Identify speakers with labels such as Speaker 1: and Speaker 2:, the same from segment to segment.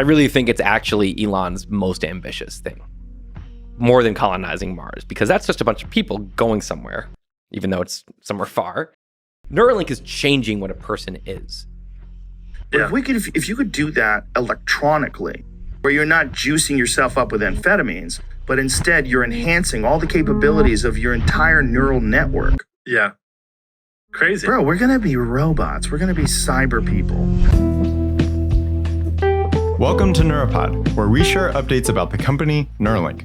Speaker 1: I really think it's actually Elon's most ambitious thing, more than colonizing Mars, because that's just a bunch of people going somewhere, even though it's somewhere far. Neuralink is changing what a person is.
Speaker 2: But if you could do that electronically, where you're not juicing yourself up with amphetamines, but instead you're enhancing all the capabilities of your entire neural network.
Speaker 3: Yeah. Crazy.
Speaker 2: Bro, we're going to be robots. We're going to be cyber people.
Speaker 4: Welcome to Neura Pod, where we share updates about the company Neuralink.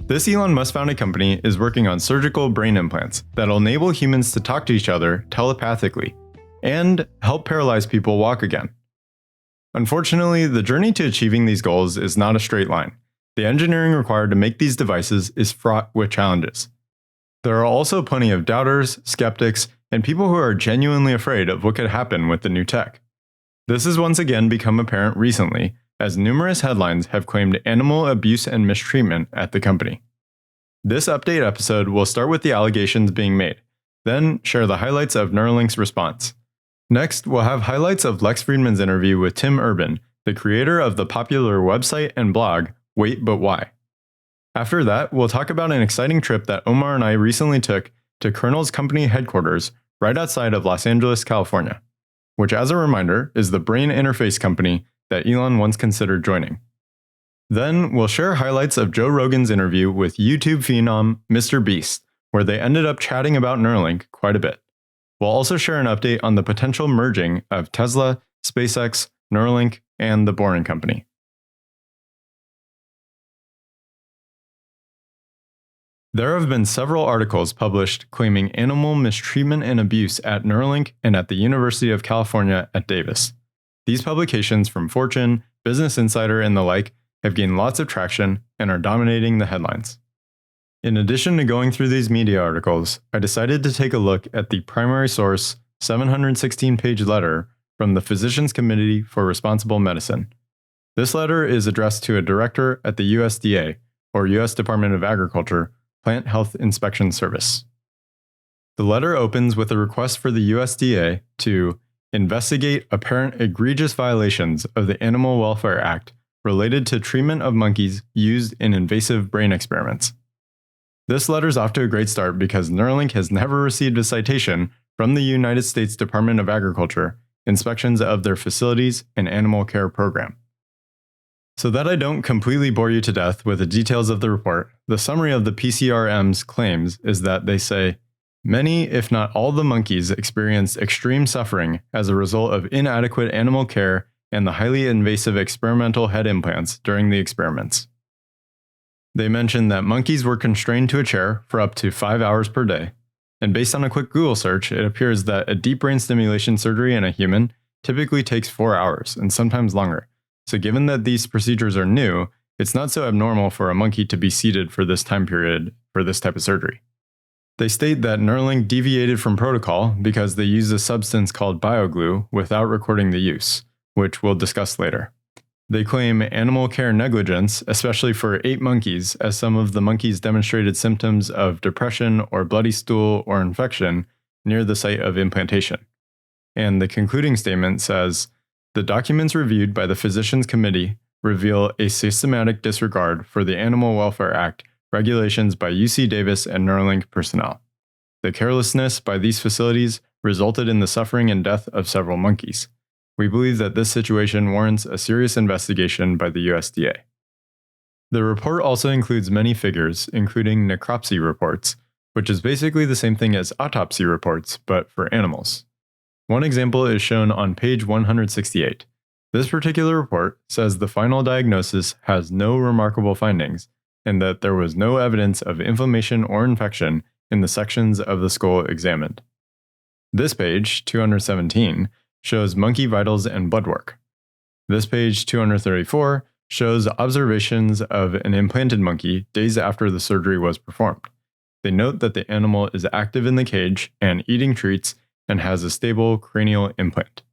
Speaker 4: This Elon Musk-founded company is working on surgical brain implants that'll enable humans to talk to each other telepathically and help paralyzed people walk again. Unfortunately, the journey to achieving these goals is not a straight line. The engineering required to make these devices is fraught with challenges. There are also plenty of doubters, skeptics, and people who are genuinely afraid of what could happen with the new tech. This has once again become apparent recently, as numerous headlines have claimed animal abuse and mistreatment at the company. This update episode will start with the allegations being made, then share the highlights of Neuralink's response. Next, we'll have highlights of Lex Fridman's interview with Tim Urban, the creator of the popular website and blog Wait But Why. After that, we'll talk about an exciting trip that Omar and I recently took to Kernel's company headquarters right outside of Los Angeles, California, which, as a reminder, is the brain interface company that Elon once considered joining. Then we'll share highlights of Joe Rogan's interview with YouTube phenom Mr. Beast, where they ended up chatting about Neuralink quite a bit. We'll also share an update on the potential merging of Tesla, SpaceX, Neuralink, and the Boring Company. There have been several articles published claiming animal mistreatment and abuse at Neuralink and at the University of California at Davis. These publications from Fortune, Business Insider, and the like have gained lots of traction and are dominating the headlines. In addition to going through these media articles, I decided to take a look at the primary source 716-page letter from the Physicians Committee for Responsible Medicine. This letter is addressed to a director at the USDA, or U.S. Department of Agriculture, Plant Health Inspection Service. The letter opens with a request for the USDA to investigate apparent egregious violations of the Animal Welfare Act related to treatment of monkeys used in invasive brain experiments. This letter's off to a great start because Neuralink has never received a citation from the United States Department of Agriculture inspections of their facilities and animal care program. So that I don't completely bore you to death with the details of the report, the summary of the PCRM's claims is that they say, many, if not all the monkeys experienced extreme suffering as a result of inadequate animal care and the highly invasive experimental head implants during the experiments. They mention that monkeys were constrained to a chair for up to 5 hours per day, and based on a quick Google search, it appears that a deep brain stimulation surgery in a human typically takes 4 hours, and sometimes longer. So given that these procedures are new, it's not so abnormal for a monkey to be seated for this time period for this type of surgery. They state that Neuralink deviated from protocol because they used a substance called bioglue without recording the use, which we'll discuss later. They claim animal care negligence, especially for 8 monkeys, as some of the monkeys demonstrated symptoms of depression or bloody stool or infection near the site of implantation. And the concluding statement says, the documents reviewed by the Physicians Committee reveal a systematic disregard for the Animal Welfare Act regulations by UC Davis and Neuralink personnel. The carelessness by these facilities resulted in the suffering and death of several monkeys. We believe that this situation warrants a serious investigation by the USDA. The report also includes many figures, including necropsy reports, which is basically the same thing as autopsy reports, but for animals. One example is shown on page 168. This particular report says the final diagnosis has no remarkable findings, and that there was no evidence of inflammation or infection in the sections of the skull examined. This page, 217, shows monkey vitals and blood work. This page, 234, shows observations of an implanted monkey days after the surgery was performed. They note that the animal is active in the cage and eating treats and has a stable cranial implant.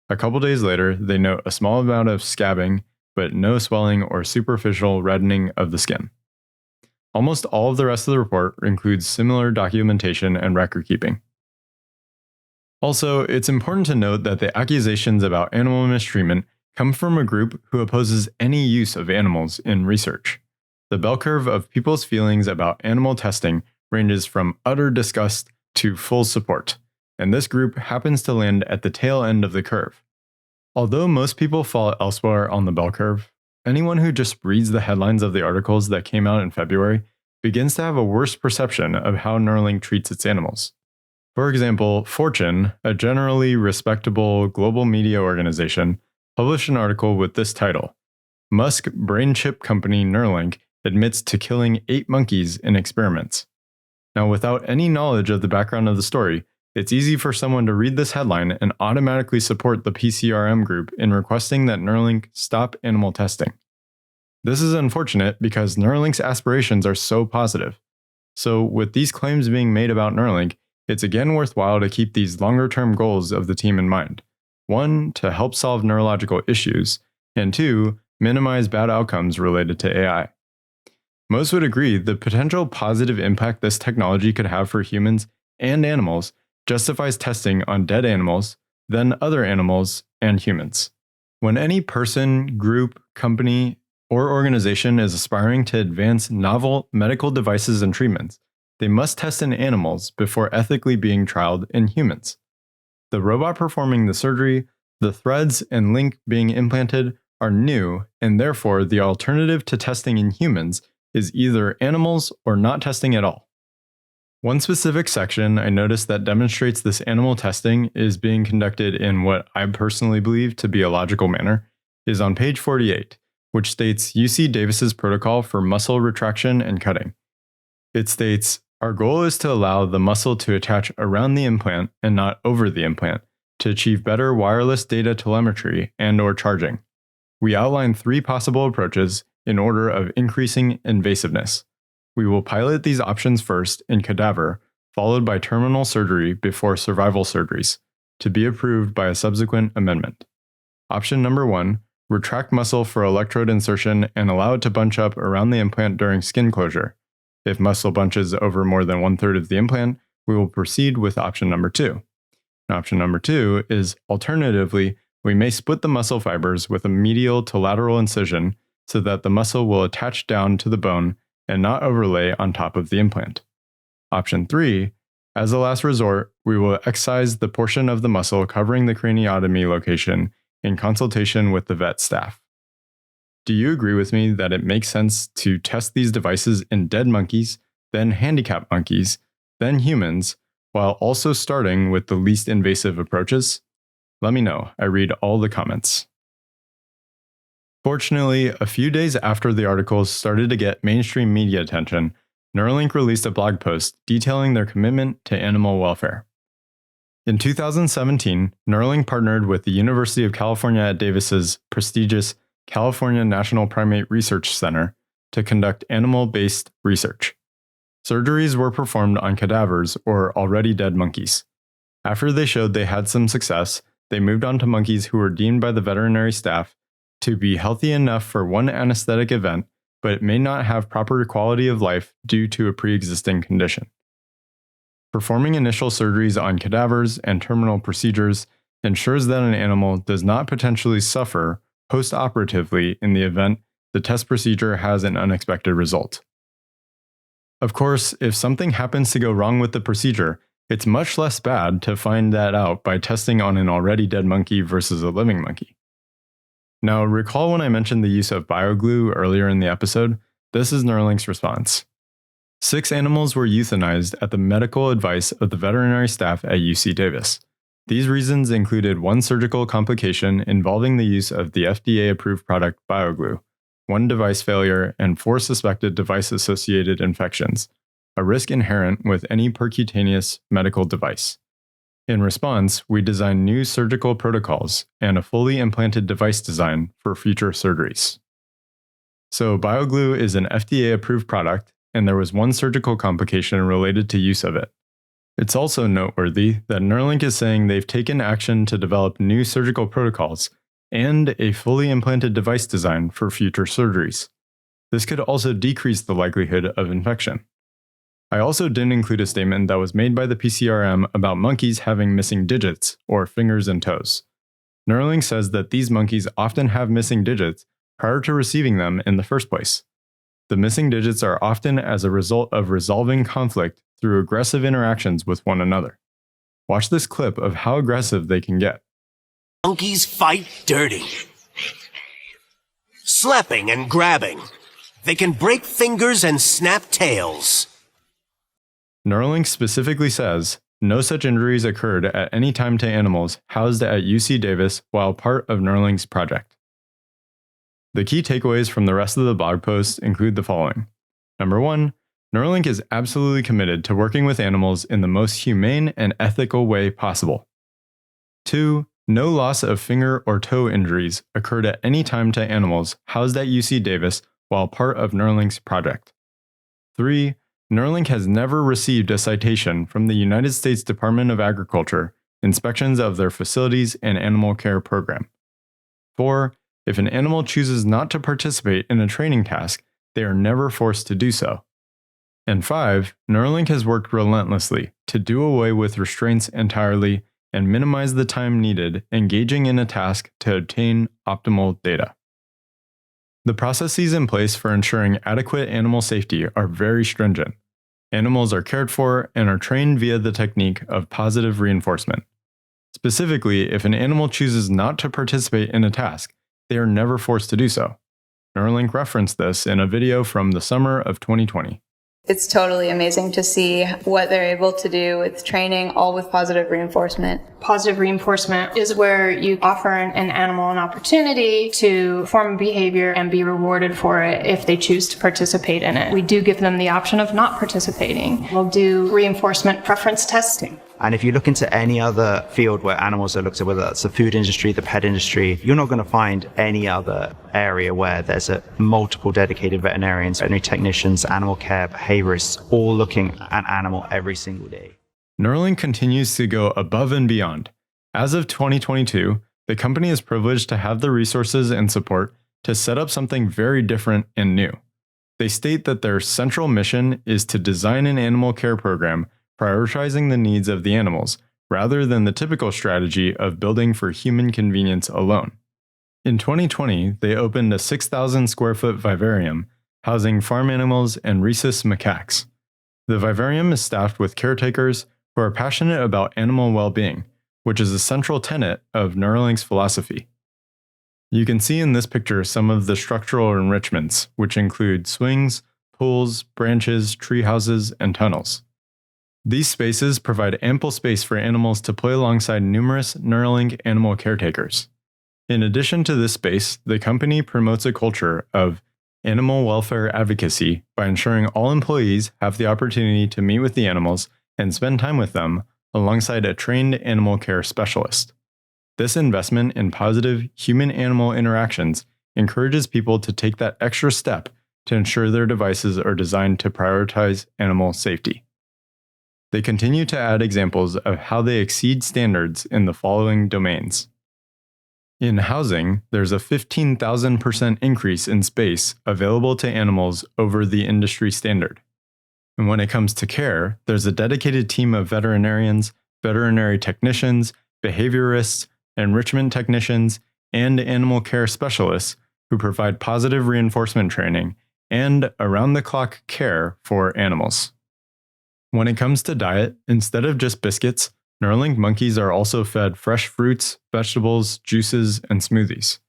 Speaker 4: A couple days later, they note a small amount of scabbing, but no swelling or superficial reddening of the skin. Almost all of the rest of the report includes similar documentation and record keeping. Also, it's important to note that the accusations about animal mistreatment come from a group who opposes any use of animals in research. The bell curve of people's feelings about animal testing ranges from utter disgust to full support, and this group happens to land at the tail end of the curve. Although most people fall elsewhere on the bell curve, anyone who just reads the headlines of the articles that came out in February begins to have a worse perception of how Neuralink treats its animals. For example, Fortune, a generally respectable global media organization, published an article with this title: Musk brain chip company Neuralink admits to killing 8 monkeys in experiments. Now, without any knowledge of the background of the story, it's easy for someone to read this headline and automatically support the PCRM group in requesting that Neuralink stop animal testing. This is unfortunate because Neuralink's aspirations are so positive. So, with these claims being made about Neuralink, it's again worthwhile to keep these longer-term goals of the team in mind. 1, to help solve neurological issues, and 2, minimize bad outcomes related to AI. Most would agree the potential positive impact this technology could have for humans and animals justifies testing on dead animals, then other animals, and humans. When any person, group, company, or organization is aspiring to advance novel medical devices and treatments, they must test in animals before ethically being trialed in humans. The robot performing the surgery, the threads and link being implanted are new, and therefore the alternative to testing in humans is either animals or not testing at all. One specific section I noticed that demonstrates this animal testing is being conducted in what I personally believe to be a logical manner is on page 48, which states UC Davis's protocol for muscle retraction and cutting. It states, "Our goal is to allow the muscle to attach around the implant and not over the implant to achieve better wireless data telemetry and/or charging. We outline 3 possible approaches in order of increasing invasiveness. We will pilot these options first in cadaver, followed by terminal surgery before survival surgeries, to be approved by a subsequent amendment. Option number 1, retract muscle for electrode insertion and allow it to bunch up around the implant during skin closure. If muscle bunches over more than 1/3 of the implant, we will proceed with option number 2. And option number 2 is, alternatively, we may split the muscle fibers with a medial to lateral incision so that the muscle will attach down to the bone and not overlay on top of the implant. Option 3, as a last resort, we will excise the portion of the muscle covering the craniotomy location in consultation with the vet staff." Do you agree with me that it makes sense to test these devices in dead monkeys, then handicapped monkeys, then humans, while also starting with the least invasive approaches? Let me know. I read all the comments. Fortunately, a few days after the articles started to get mainstream media attention, Neuralink released a blog post detailing their commitment to animal welfare. In 2017, Neuralink partnered with the University of California at Davis's prestigious California National Primate Research Center to conduct animal-based research. Surgeries were performed on cadavers or already dead monkeys. After they showed they had some success, they moved on to monkeys who were deemed by the veterinary staff to be healthy enough for one anesthetic event, but may not have proper quality of life due to a pre-existing condition. Performing initial surgeries on cadavers and terminal procedures ensures that an animal does not potentially suffer post-operatively in the event the test procedure has an unexpected result. Of course, if something happens to go wrong with the procedure, it's much less bad to find that out by testing on an already dead monkey versus a living monkey. Now, recall when I mentioned the use of bioglue earlier in the episode? This is Neuralink's response. 6 animals were euthanized at the medical advice of the veterinary staff at UC Davis. These reasons included 1 surgical complication involving the use of the FDA-approved product bioglue, 1 device failure, and 4 suspected device-associated infections, a risk inherent with any percutaneous medical device. In response, we designed new surgical protocols and a fully implanted device design for future surgeries. So BioGlue is an FDA-approved product, and there was 1 surgical complication related to use of it. It's also noteworthy that Neuralink is saying they've taken action to develop new surgical protocols and a fully implanted device design for future surgeries. This could also decrease the likelihood of infection. I also didn't include a statement that was made by the PCRM about monkeys having missing digits, or fingers and toes. Neuralink says that these monkeys often have missing digits prior to receiving them in the first place. The missing digits are often as a result of resolving conflict through aggressive interactions with one another. Watch this clip of how aggressive they can get.
Speaker 5: Monkeys fight dirty. Slapping and grabbing. They can break fingers and snap tails.
Speaker 4: Neuralink specifically says no such injuries occurred at any time to animals housed at UC Davis while part of Neuralink's project. The key takeaways from the rest of the blog post include the following. Number 1, Neuralink is absolutely committed to working with animals in the most humane and ethical way possible. 2, no loss of finger or toe injuries occurred at any time to animals housed at UC Davis while part of Neuralink's project. 3, Neuralink has never received a citation from the United States Department of Agriculture inspections of their facilities and animal care program. 4, if an animal chooses not to participate in a training task, they are never forced to do so. And 5, Neuralink has worked relentlessly to do away with restraints entirely and minimize the time needed engaging in a task to obtain optimal data. The processes in place for ensuring adequate animal safety are very stringent. Animals are cared for and are trained via the technique of positive reinforcement. Specifically, if an animal chooses not to participate in a task, they are never forced to do so. Neuralink referenced this in a video from the summer of 2020.
Speaker 6: It's totally amazing to see what they're able to do with training, all with positive reinforcement.
Speaker 7: Positive reinforcement is where you offer an animal an opportunity to form a behavior and be rewarded for it if they choose to participate in it. We do give them the option of not participating. We'll do reinforcement preference testing.
Speaker 8: And if you look into any other field where animals are looked at, whether that's the food industry, the pet industry, you're not going to find any other area where there's multiple dedicated veterinarians, veterinary technicians, animal care, behaviorists, all looking at an animal every single day.
Speaker 4: Neuralink continues to go above and beyond. As of 2022, the company is privileged to have the resources and support to set up something very different and new. They state that their central mission is to design an animal care program prioritizing the needs of the animals, rather than the typical strategy of building for human convenience alone. In 2020, they opened a 6,000 square foot vivarium, housing farm animals and rhesus macaques. The vivarium is staffed with caretakers who are passionate about animal well-being, which is a central tenet of Neuralink's philosophy. You can see in this picture some of the structural enrichments, which include swings, pools, branches, tree houses, and tunnels. These spaces provide ample space for animals to play alongside numerous Neuralink animal caretakers. In addition to this space, the company promotes a culture of animal welfare advocacy by ensuring all employees have the opportunity to meet with the animals and spend time with them alongside a trained animal care specialist. This investment in positive human-animal interactions encourages people to take that extra step to ensure their devices are designed to prioritize animal safety. They continue to add examples of how they exceed standards in the following domains. In housing, there's a 15,000% increase in space available to animals over the industry standard. And when it comes to care, there's a dedicated team of veterinarians, veterinary technicians, behaviorists, enrichment technicians, and animal care specialists who provide positive reinforcement training and around-the-clock care for animals. When it comes to diet, instead of just biscuits, Neuralink monkeys are also fed fresh fruits, vegetables, juices, and smoothies.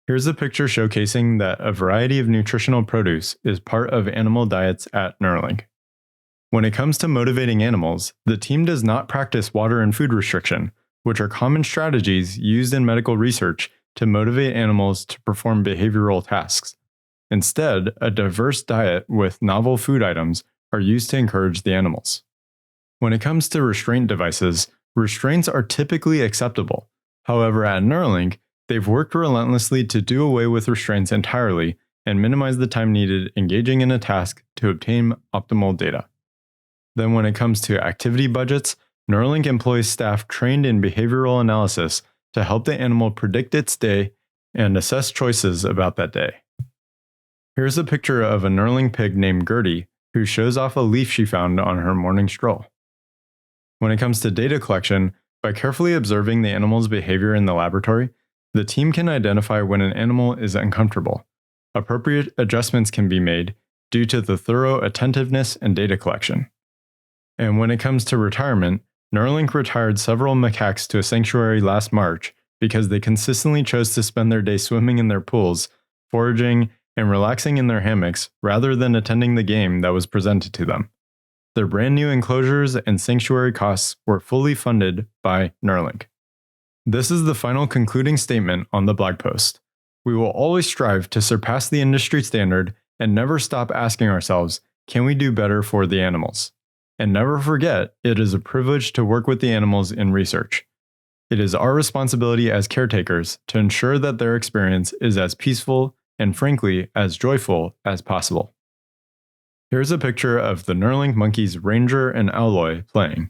Speaker 4: Here's a picture showcasing that a variety of nutritional produce is part of animal diets at Neuralink. When it comes to motivating animals, the team does not practice water and food restriction, which are common strategies used in medical research to motivate animals to perform behavioral tasks. Instead, a diverse diet with novel food items are used to encourage the animals. When it comes to restraint devices, restraints are typically acceptable. However, at Neuralink, they've worked relentlessly to do away with restraints entirely and minimize the time needed engaging in a task to obtain optimal data. Then when it comes to activity budgets, Neuralink employs staff trained in behavioral analysis to help the animal predict its day and assess choices about that day. Here's a picture of a Neuralink pig named Gertie, who shows off a leaf she found on her morning stroll. When it comes to data collection, by carefully observing the animal's behavior in the laboratory, the team can identify when an animal is uncomfortable. Appropriate adjustments can be made due to the thorough attentiveness and data collection. And when it comes to retirement, Neuralink retired several macaques to a sanctuary last March because they consistently chose to spend their day swimming in their pools, foraging, and relaxing in their hammocks rather than attending the game that was presented to them. Their brand new enclosures and sanctuary costs were fully funded by Neuralink. This is the final concluding statement on the blog post. We will always strive to surpass the industry standard and never stop asking ourselves, can we do better for the animals? And never forget, it is a privilege to work with the animals in research. It is our responsibility as caretakers to ensure that their experience is as peaceful and, frankly, as joyful as possible. Here's a picture of the Neuralink monkeys Ranger and Alloy playing.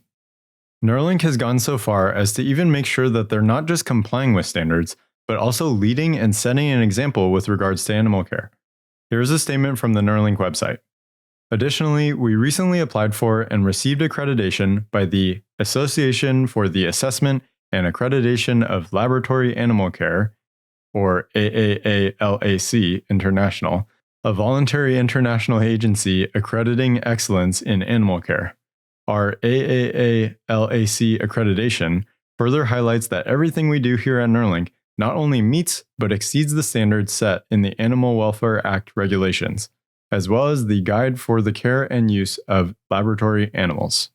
Speaker 4: Neuralink has gone so far as to even make sure that they're not just complying with standards, but also leading and setting an example with regards to animal care. Here's a statement from the Neuralink website. Additionally, we recently applied for and received accreditation by the Association for the Assessment and Accreditation of Laboratory Animal Care, or AAALAC International, a voluntary international agency accrediting excellence in animal care. Our AAALAC accreditation further highlights that everything we do here at Neuralink not only meets but exceeds the standards set in the Animal Welfare Act regulations, as well as the Guide for the Care and Use of Laboratory Animals.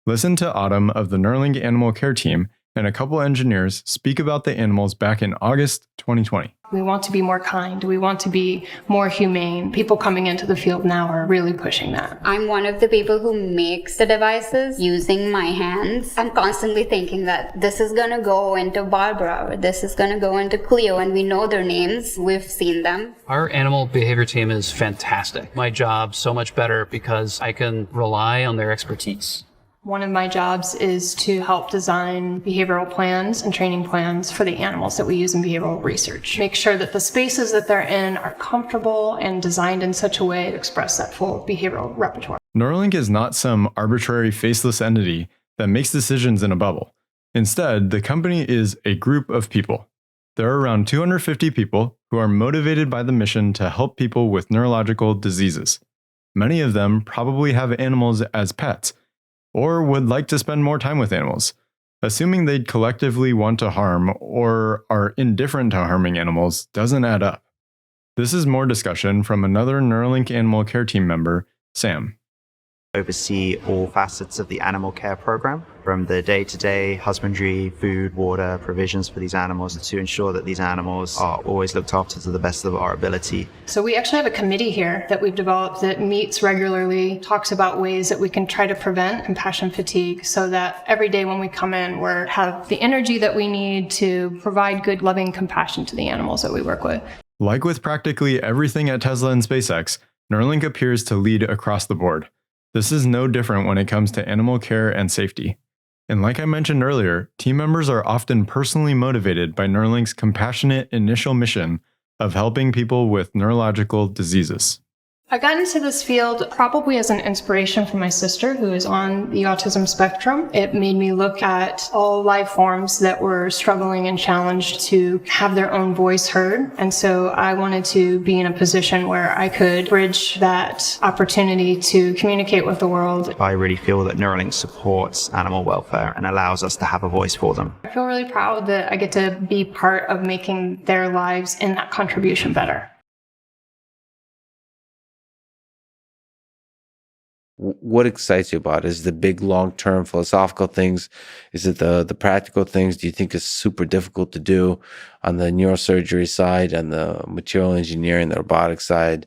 Speaker 4: Listen to Autumn of the Neuralink Animal Care Team and a couple engineers speak about the animals back in August 2020.
Speaker 7: We want to be more kind. We want to be more humane. People coming into the field now are really pushing that.
Speaker 9: I'm one of the people who makes the devices using my hands. I'm constantly thinking that this is going to go into Barbara, or this is going to go into Cleo, and we know their names. We've seen them.
Speaker 10: Our animal behavior team is fantastic. My job's so much better because I can rely on their expertise.
Speaker 7: One of my jobs is to help design behavioral plans and training plans for the animals that we use in behavioral research. Make sure that the spaces that they're in are comfortable and designed in such a way to express that full behavioral repertoire.
Speaker 4: Neuralink is not some arbitrary faceless entity that makes decisions in a bubble. Instead, the company is a group of people. There are around 250 people who are motivated by the mission to help people with neurological diseases. Many of them probably have animals as pets, or would like to spend more time with animals. Assuming they'd collectively want to harm or are indifferent to harming animals doesn't add up. This is more discussion from another Neuralink Animal Care Team member, Sam.
Speaker 8: Oversee all facets of the animal care program, from the day-to-day husbandry, food, water, provisions for these animals, to ensure that these animals are always looked after to the best of our ability.
Speaker 7: So we actually have a committee here that we've developed that meets regularly, talks about ways that we can try to prevent compassion fatigue so that every day when we come in, we have the energy that we need to provide good, loving compassion to the animals that we work with.
Speaker 4: Like with practically everything at Tesla and SpaceX, Neuralink appears to lead across the board. This is no different when it comes to animal care and safety. And like I mentioned earlier, team members are often personally motivated by Neuralink's compassionate initial mission of helping people with neurological diseases.
Speaker 7: I got into this field probably as an inspiration from my sister, who is on the autism spectrum. It made me look at all life forms that were struggling and challenged to have their own voice heard. And so I wanted to be in a position where I could bridge that opportunity to communicate with the world.
Speaker 8: I really feel that Neuralink supports animal welfare and allows us to have a voice for them.
Speaker 7: I feel really proud that I get to be part of making their lives and that contribution better.
Speaker 11: What excites you about it? Is the big long-term philosophical things? Is it the practical things? Do you think it's super difficult to do on the neurosurgery side, on the material engineering, the robotics side?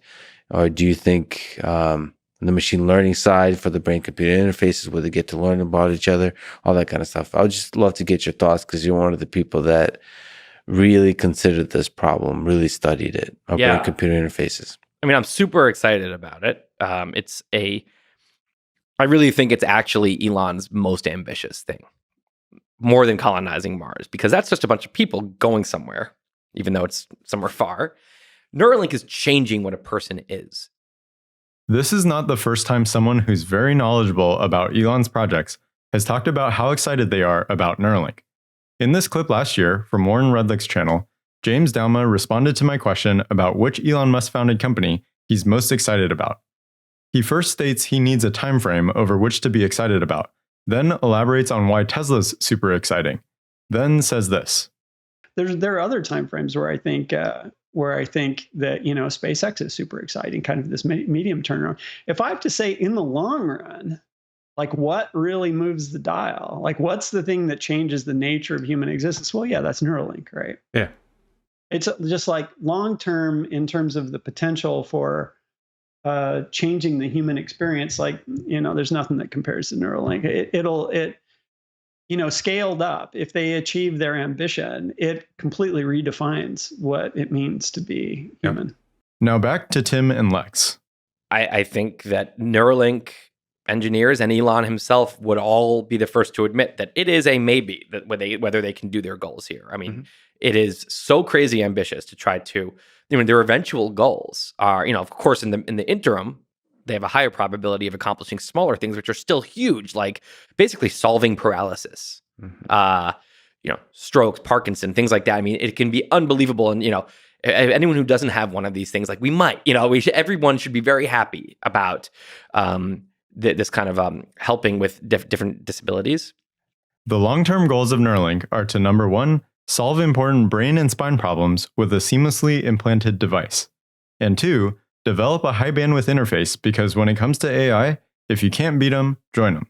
Speaker 11: Or do you think the machine learning side for the brain-computer interfaces where they get to learn about each other, all that kind of stuff? I would just love to get your thoughts because you're one of the people that really considered this problem, really studied it, brain-computer interfaces.
Speaker 1: I mean, I'm super excited about it. I really think it's actually Elon's most ambitious thing, more than colonizing Mars, because that's just a bunch of people going somewhere, even though it's somewhere far. Neuralink is changing what a person is.
Speaker 4: This is not the first time someone who's very knowledgeable about Elon's projects has talked about how excited they are about Neuralink. In this clip last year from Warren Redlick's channel, James Dalma responded to my question about which Elon Musk-founded company he's most excited about. He first states he needs a time frame over which to be excited about, then elaborates on why Tesla's super exciting, then says this.
Speaker 12: There are other time frames where I think that SpaceX is super exciting, kind of this medium turnaround. If I have to say in the long run, like what really moves the dial? Like what's the thing that changes the nature of human existence? Well, yeah, that's Neuralink, right?
Speaker 4: Yeah.
Speaker 12: It's just like long term in terms of the potential for changing the human experience. Like, there's nothing that compares to Neuralink. It scaled up. If they achieve their ambition, it completely redefines what it means to be human.
Speaker 4: Yep. Now back to Tim and Lex.
Speaker 1: I think that Neuralink engineers and Elon himself would all be the first to admit that it is a maybe that whether they can do their goals here. I mean, it is so crazy ambitious to try to, their eventual goals are, of course, in the interim, they have a higher probability of accomplishing smaller things, which are still huge, like basically solving paralysis, strokes, Parkinson, things like that. I mean, it can be unbelievable. And, anyone who doesn't have one of these things, like we might, everyone should be very happy about this kind of helping with different disabilities.
Speaker 4: The long-term goals of Neuralink are to, number one, solve important brain and spine problems with a seamlessly implanted device. And two, develop a high-bandwidth interface because when it comes to AI, if you can't beat them, join them.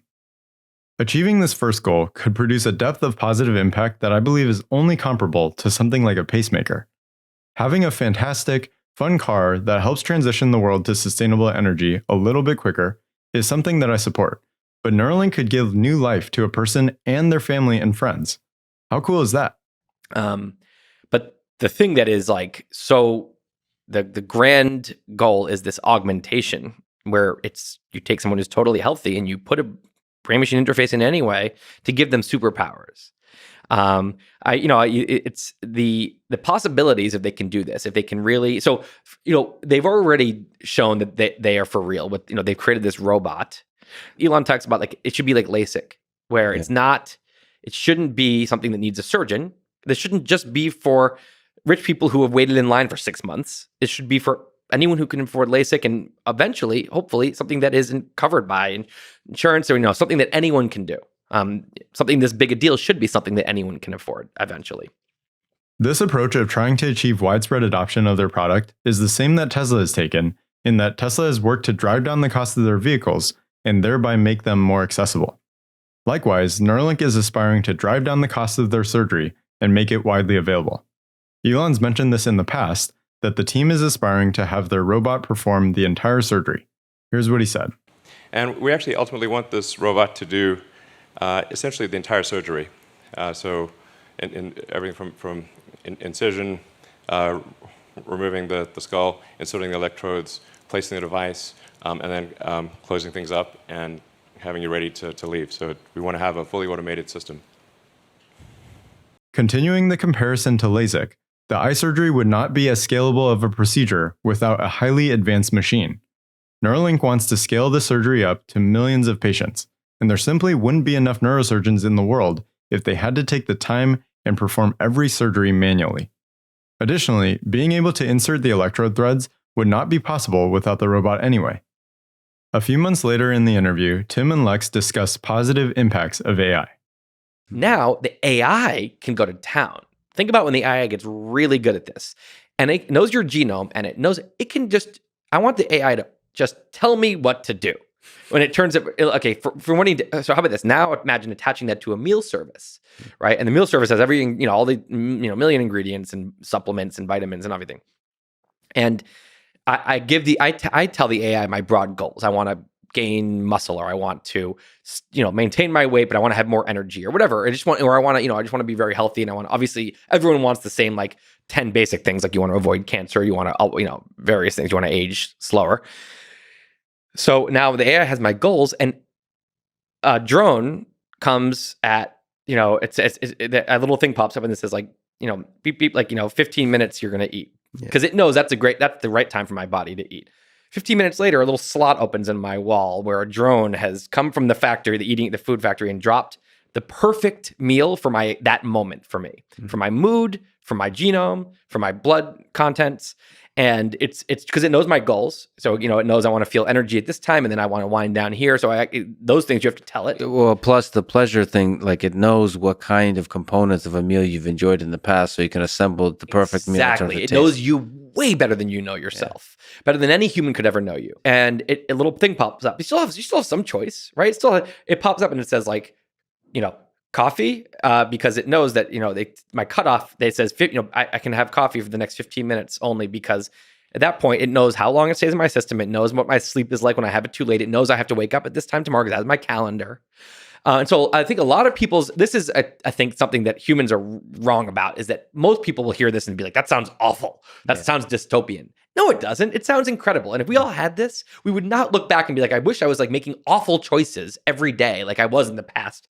Speaker 4: Achieving this first goal could produce a depth of positive impact that I believe is only comparable to something like a pacemaker. Having a fantastic, fun car that helps transition the world to sustainable energy a little bit quicker is something that I support, but Neuralink could give new life to a person and their family and friends. How cool is that?
Speaker 1: But the thing that is like, so the grand goal is this augmentation where you take someone who's totally healthy and you put a brain machine interface in any way to give them superpowers. It's the possibilities if they can do this, if they can really, so, they've already shown that they are for real with, they've created this robot. Elon talks about like, it should be like LASIK, where it shouldn't be something that needs a surgeon. This shouldn't just be for rich people who have waited in line for 6 months. It should be for anyone who can afford LASIK, and eventually, hopefully, something that isn't covered by insurance or, something that anyone can do. Something this big a deal should be something that anyone can afford eventually.
Speaker 4: This approach of trying to achieve widespread adoption of their product is the same that Tesla has taken, in that Tesla has worked to drive down the cost of their vehicles and thereby make them more accessible. Likewise, Neuralink is aspiring to drive down the cost of their surgery and make it widely available. Elon's mentioned this in the past, that the team is aspiring to have their robot perform the entire surgery. Here's what he said.
Speaker 13: And we actually ultimately want this robot to do essentially the entire surgery. So in everything from incision, removing the skull, inserting the electrodes, placing the device, and then closing things up and having you ready to leave. So we want to have a fully automated system.
Speaker 4: Continuing the comparison to LASIK, the eye surgery would not be as scalable of a procedure without a highly advanced machine. Neuralink wants to scale the surgery up to millions of patients, and there simply wouldn't be enough neurosurgeons in the world if they had to take the time and perform every surgery manually. Additionally, being able to insert the electrode threads would not be possible without the robot anyway. A few months later in the interview, Tim and Lex discussed positive impacts of AI.
Speaker 1: Now, the AI can go to town. Think about when the AI gets really good at this, and it knows your genome, and it knows it can just, I want the AI to just tell me what to do. When it turns out, okay, for wanting to, so how about this? Now imagine attaching that to a meal service, right? And the meal service has everything, all the, million ingredients and supplements and vitamins and everything. And I tell the AI my broad goals. I want to gain muscle, or I want to, maintain my weight, but I want to have more energy or whatever. I just want to be very healthy. And I want to, obviously everyone wants the same, like 10 basic things. Like you want to avoid cancer, you want to, various things. You want to age slower. So now the AI has my goals, and a drone comes at, a little thing pops up and it says like, beep, beep, like, 15 minutes you're going to eat. Because it knows that's the right time for my body to eat. 15 minutes later, a little slot opens in my wall where a drone has come from the factory, the food factory, and dropped the perfect meal for that moment for me, for my mood, for my genome, for my blood contents. And it's because it knows my goals. So, it knows I want to feel energy at this time, and then I want to wind down here. So those things you have to tell it.
Speaker 11: Well, plus the pleasure thing, like it knows what kind of components of a meal you've enjoyed in the past, so you can assemble the perfect meal.
Speaker 1: Exactly. It knows you way better than you know yourself, better than any human could ever know you. And a little thing pops up. You still have some choice, right? It pops up and it says like, coffee, because it knows that, my cutoff, it says, I can have coffee for the next 15 minutes only, because at that point, it knows how long it stays in my system. It knows what my sleep is like when I have it too late. It knows I have to wake up at this time tomorrow because that's my calendar. And so I think a lot of this is, I think, something that humans are wrong about, is that most people will hear this and be like, that sounds awful. That sounds dystopian. No, it doesn't. It sounds incredible. And if we all had this, we would not look back and be like, I wish I was like making awful choices every day like I was in the past.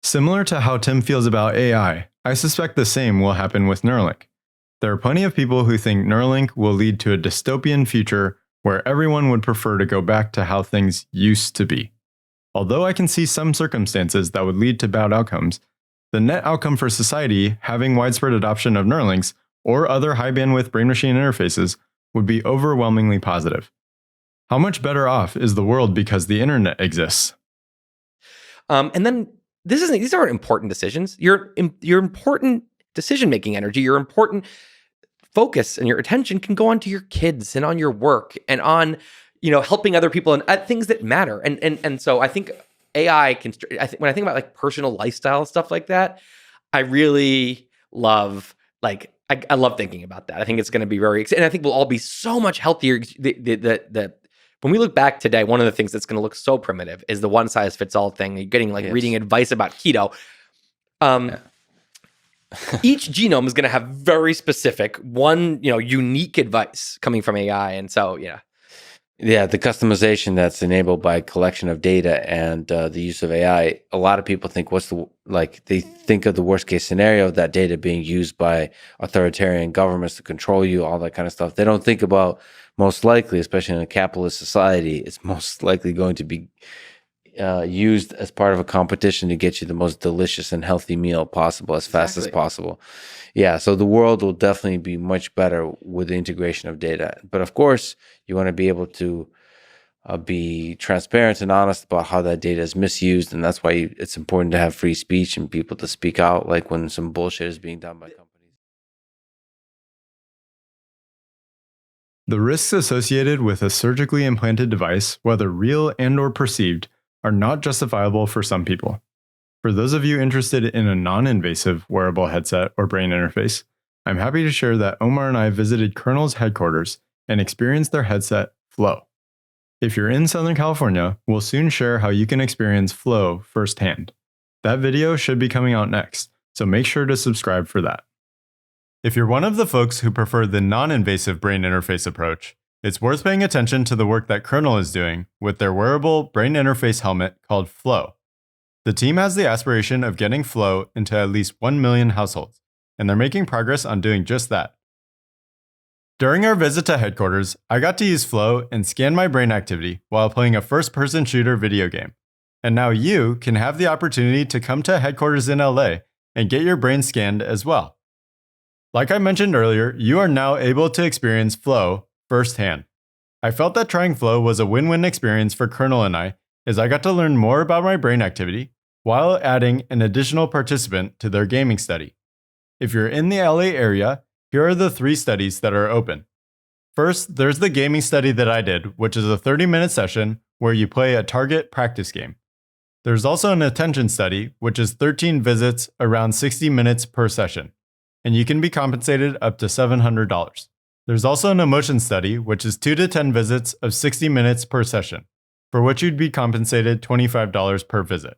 Speaker 4: Similar to how Tim feels about AI, I suspect the same will happen with Neuralink. There are plenty of people who think Neuralink will lead to a dystopian future where everyone would prefer to go back to how things used to be. Although I can see some circumstances that would lead to bad outcomes, the net outcome for society having widespread adoption of Neuralinks or other high-bandwidth brain-machine interfaces would be overwhelmingly positive. How much better off is the world because the internet exists?
Speaker 1: And then these aren't important decisions. Your important decision-making energy, your important focus and your attention can go onto your kids and on your work and on, helping other people and things that matter. And so I think AI when I think about like personal lifestyle stuff like that, I really love I love thinking about that. I think it's going to be very exciting. And I think we'll all be so much healthier. When we look back today, one of the things that's going to look so primitive is the one size fits all thing. You're getting reading advice about keto. Each genome is going to have very specific, unique advice coming from AI. And so,
Speaker 11: Yeah, the customization that's enabled by collection of data and the use of AI. A lot of people think they think of the worst case scenario, that data being used by authoritarian governments to control you, all that kind of stuff. They don't think about, most likely, especially in a capitalist society, it's most likely going to be used as part of a competition to get you the most delicious and healthy meal possible as fast as possible. Yeah, so the world will definitely be much better with the integration of data. But of course, you want to be able to be transparent and honest about how that data is misused. And that's why it's important to have free speech and people to speak out, like when some bullshit is being done by companies.
Speaker 4: The risks associated with a surgically implanted device, whether real and or perceived, are not justifiable for some people. For those of you interested in a non-invasive wearable headset or brain interface, I'm happy to share that Omar and I visited Kernel's headquarters and experienced their headset, Flow. If you're in Southern California, we'll soon share how you can experience Flow firsthand. That video should be coming out next, so make sure to subscribe for that. If you're one of the folks who prefer the non-invasive brain interface approach, it's worth paying attention to the work that Kernel is doing with their wearable brain interface helmet called Flow. The team has the aspiration of getting Flow into at least 1 million households, and they're making progress on doing just that. During our visit to headquarters, I got to use Flow and scan my brain activity while playing a first-person shooter video game. And now you can have the opportunity to come to headquarters in LA and get your brain scanned as well. Like I mentioned earlier, you are now able to experience Flow firsthand. I felt that trying Flow was a win-win experience for Kernel and I, as I got to learn more about my brain activity while adding an additional participant to their gaming study. If you're in the LA area, here are the 3 studies that are open. First, there's the gaming study that I did, which is a 30-minute session where you play a target practice game. There's also an attention study, which is 13 visits around 60 minutes per session, and you can be compensated up to $700. There's also an emotion study, which is 2 to 10 visits of 60 minutes per session, for which you'd be compensated $25 per visit.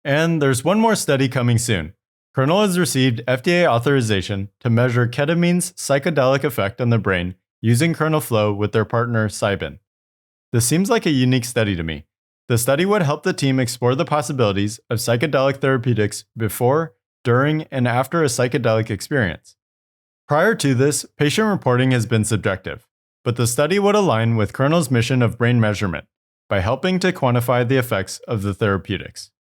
Speaker 4: And there's one more study coming soon. Kernel has received FDA authorization to measure ketamine's psychedelic effect on the brain using Kernel Flow with their partner Cybin. This seems like a unique study to me. The study would help the team explore the possibilities of psychedelic therapeutics before, during, and after a psychedelic experience. Prior to this, patient reporting has been subjective, but the study would align with Kernel's mission of brain measurement by helping to quantify the effects of the therapeutics.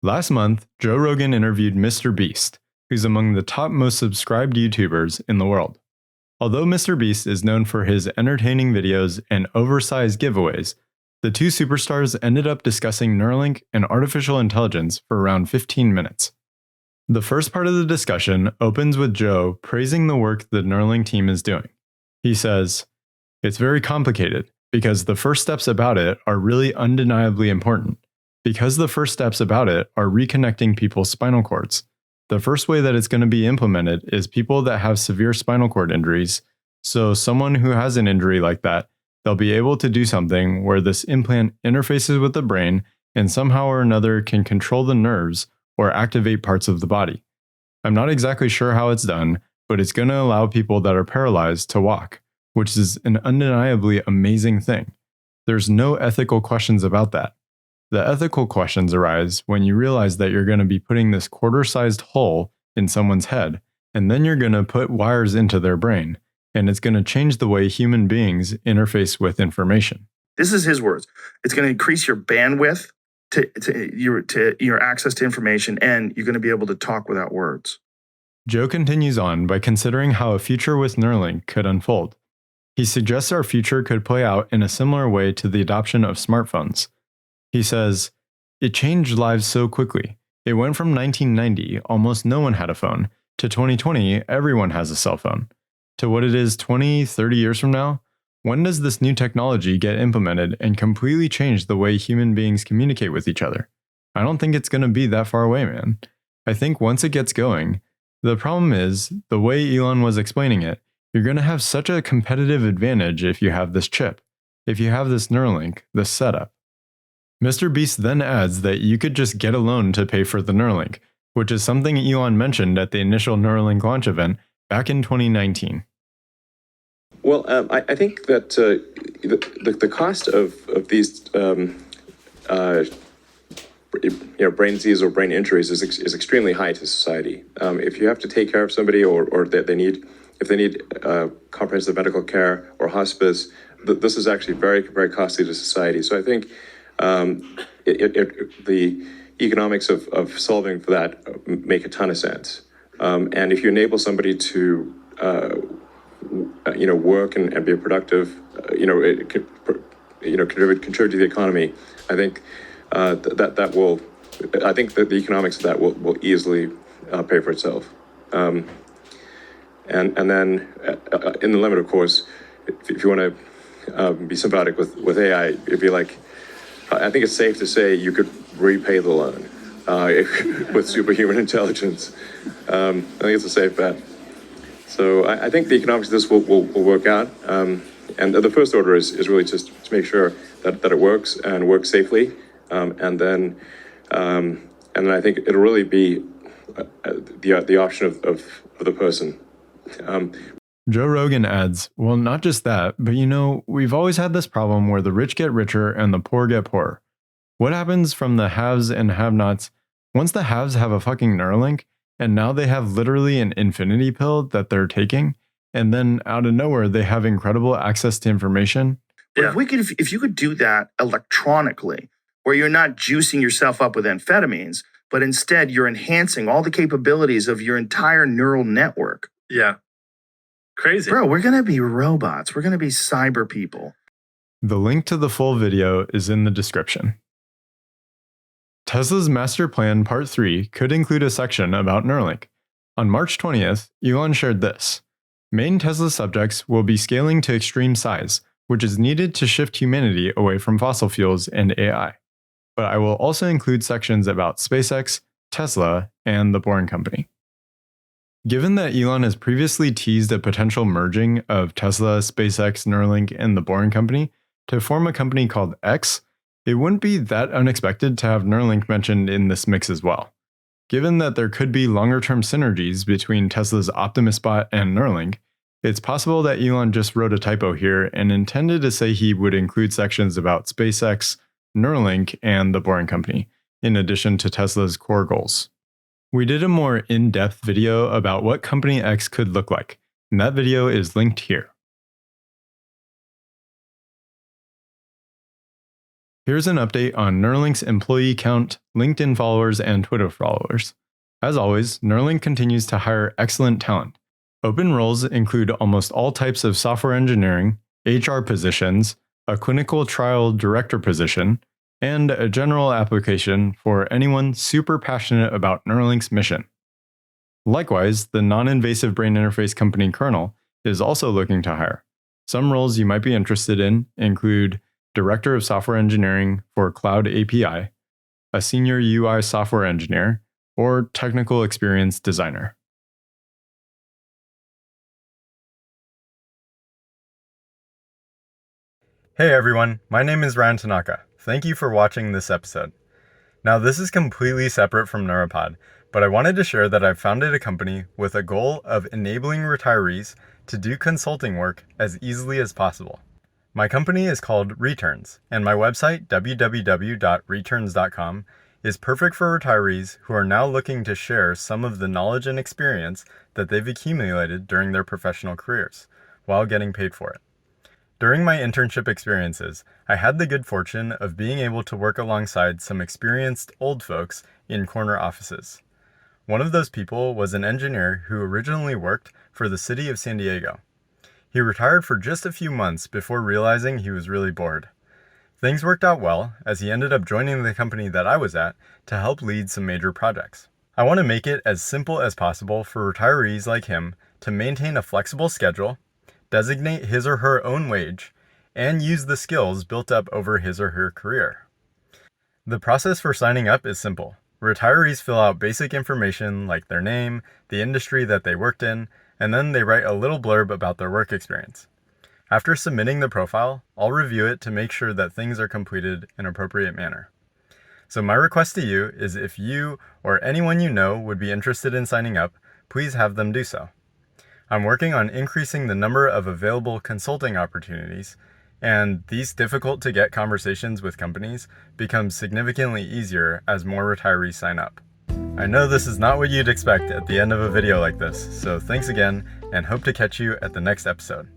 Speaker 4: Last month, Joe Rogan interviewed Mr. Beast, who's among the top most subscribed YouTubers in the world. Although Mr. Beast is known for his entertaining videos and oversized giveaways, the two superstars ended up discussing Neuralink and artificial intelligence for around 15 minutes. The first part of the discussion opens with Joe praising the work the Neuralink team is doing. He says, "It's very complicated because the first steps about it are really undeniably important. Because the first steps about it are reconnecting people's spinal cords. The first way that it's going to be implemented is people that have severe spinal cord injuries. So someone who has an injury like that, they'll be able to do something where this implant interfaces with the brain and somehow or another can control the nerves or activate parts of the body. I'm not exactly sure how it's done, but it's going to allow people that are paralyzed to walk, which is an undeniably amazing thing. There's no ethical questions about that. The ethical questions arise when you realize that you're going to be putting this quarter-sized hole in someone's head, and then you're going to put wires into their brain, and it's going to change the way human beings interface with information."
Speaker 2: This is his words. It's going to increase your bandwidth to your access to information, and you're going to be able to talk without words.
Speaker 4: Joe continues on by considering how a future with Neuralink could unfold. He suggests our future could play out in a similar way to the adoption of smartphones. He says, "It changed lives so quickly. It went from 1990, almost no one had a phone, to 2020, everyone has a cell phone, to what it is 20, 30 years from now. When does this new technology get implemented and completely change the way human beings communicate with each other? I don't think it's going to be that far away, man. I think once it gets going, the problem is, the way Elon was explaining it, you're going to have such a competitive advantage if you have this chip, if you have this Neuralink, this setup." Mr. Beast then adds that you could just get a loan to pay for the Neuralink, which is something Elon mentioned at the initial Neuralink launch event back in 2019.
Speaker 13: Well, I think that the cost of these brain disease or brain injuries is extremely high to society. If you have to take care of somebody or if they need comprehensive medical care or hospice, this is actually very, very costly to society. So I think the economics of solving for that make a ton of sense. And if you enable somebody to work and be productive, contribute to the economy, I think that will. I think that the economics of that will easily pay for itself. And then in the limit, of course, if you want to be symbiotic with AI, it'd be like, I think it's safe to say you could repay the loan with superhuman intelligence. I think it's a safe bet. So I think the economics of this will work out. And the first order is really just to make sure that it works and works safely. And then I think it'll really be the option of the person.
Speaker 4: Joe Rogan adds, "Well, not just that, but we've always had this problem where the rich get richer and the poor get poorer. What happens from the haves and have-nots once the haves have a fucking Neuralink and now they have literally an infinity pill that they're taking, and then out of nowhere they have incredible access to information?"
Speaker 2: Yeah. If you could do that electronically, where you're not juicing yourself up with amphetamines, but instead you're enhancing all the capabilities of your entire neural network.
Speaker 3: Yeah. Crazy.
Speaker 2: Bro, we're going to be robots. We're going to be cyber people.
Speaker 4: The link to the full video is in the description. Tesla's Master Plan Part 3 could include a section about Neuralink. On March 20th, Elon shared this. Main Tesla subjects will be scaling to extreme size, which is needed to shift humanity away from fossil fuels and AI. But I will also include sections about SpaceX, Tesla, and the Boring Company. Given that Elon has previously teased a potential merging of Tesla, SpaceX, Neuralink, and the Boring Company to form a company called X, it wouldn't be that unexpected to have Neuralink mentioned in this mix as well. Given that there could be longer-term synergies between Tesla's Optimus Bot and Neuralink, it's possible that Elon just wrote a typo here and intended to say he would include sections about SpaceX, Neuralink, and the Boring Company, in addition to Tesla's core goals. We did a more in-depth video about what Company X could look like, and that video is linked here. Here's an update on Neuralink's employee count, LinkedIn followers, and Twitter followers. As always, Neuralink continues to hire excellent talent. Open roles include almost all types of software engineering, HR positions, a clinical trial director position, and a general application for anyone super passionate about Neuralink's mission. Likewise, the non-invasive brain interface company Kernel is also looking to hire. Some roles you might be interested in include Director of Software Engineering for Cloud API, a Senior UI Software Engineer, or Technical Experience Designer. Hey everyone, my name is Ryan Tanaka. Thank you for watching this episode. Now this is completely separate from Neura Pod, but I wanted to share that I've founded a company with a goal of enabling retirees to do consulting work as easily as possible. My company is called Reterns, and my website, www.reterns.com, is perfect for retirees who are now looking to share some of the knowledge and experience that they've accumulated during their professional careers, while getting paid for it. During my internship experiences, I had the good fortune of being able to work alongside some experienced old folks in corner offices. One of those people was an engineer who originally worked for the city of San Diego. He retired for just a few months before realizing he was really bored. Things worked out well, as he ended up joining the company that I was at to help lead some major projects. I want to make it as simple as possible for retirees like him to maintain a flexible schedule, designate his or her own wage, and use the skills built up over his or her career. The process for signing up is simple. Retirees fill out basic information like their name, the industry that they worked in, and then they write a little blurb about their work experience. After submitting the profile, I'll review it to make sure that things are completed in an appropriate manner. So my request to you is if you or anyone you know would be interested in signing up, please have them do so. I'm working on increasing the number of available consulting opportunities, and these difficult to get conversations with companies become significantly easier as more retirees sign up. I know this is not what you'd expect at the end of a video like this, so thanks again and hope to catch you at the next episode.